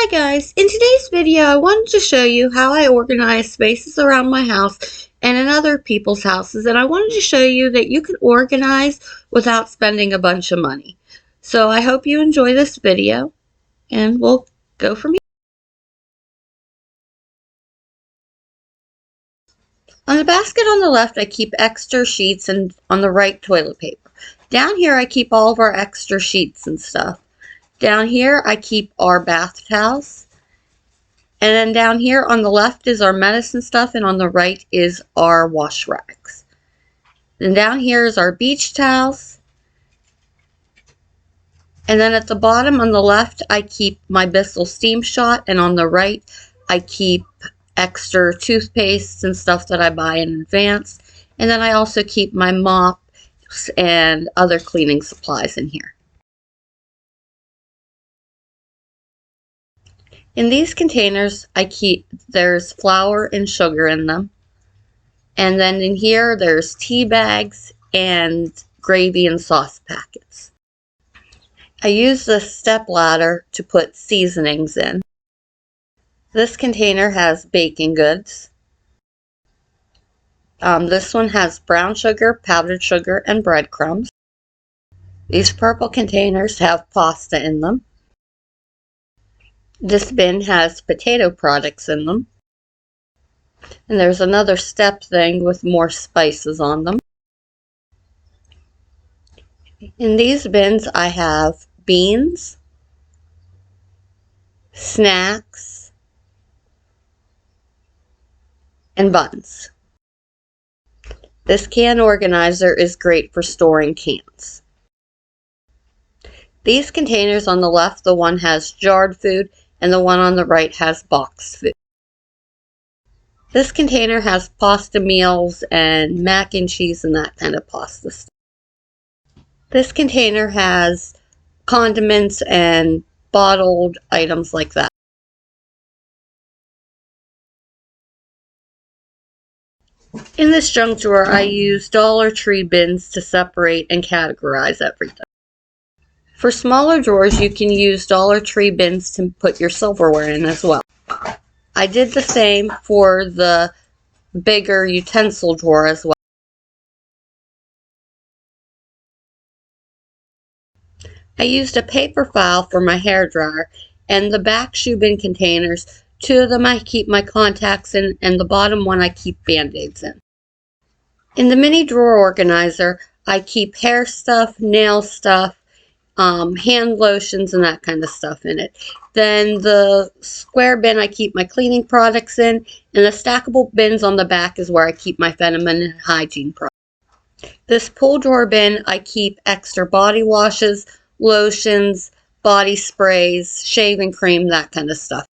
Hi guys, in today's video I wanted to show you how I organize spaces around my house and in other people's houses, and I wanted to show you that you can organize without spending a bunch of money. So I hope you enjoy this video and we'll go from here. On the basket on the left I keep extra sheets and on the right toilet paper. Down here I keep all of our extra sheets and stuff. Down here I keep our bath towels. And then down here on the left is our medicine stuff, and on the right is our wash rags. And down here is our beach towels. And then at the bottom on the left, I keep my Bissell Steam Shot, and on the right, I keep extra toothpaste and stuff that I buy in advance. And then I also keep my mops and other cleaning supplies in here. In these containers, there's flour and sugar in them. And then in here, there's tea bags and gravy and sauce packets. I use this step ladder to put seasonings in. This container has baking goods. This one has brown sugar, powdered sugar, and breadcrumbs. These purple containers have pasta in them. This bin has potato products in them. And there's another step thing with more spices on them. In these bins I have beans, snacks, and buns. This can organizer is great for storing cans. These containers on the left, the one has jarred food, and the one on the right has boxed food. This container has pasta meals and mac and cheese and that kind of pasta stuff. This container has condiments and bottled items like that. In this junk drawer, I use Dollar Tree bins to separate and categorize everything. For smaller drawers, you can use Dollar Tree bins to put your silverware in as well. I did the same for the bigger utensil drawer as well. I used a paper file for my hairdryer, and the back shoe bin containers, 2 of them I keep my contacts in, and the bottom one I keep Band-Aids in. In the mini drawer organizer, I keep hair stuff, nail stuff, hand lotions and that kind of stuff in it. Then the square bin I keep my cleaning products in, and the stackable bins on the back is where I keep my feminine hygiene products. This pull drawer bin I keep extra body washes, lotions, body sprays, shaving cream, that kind of stuff.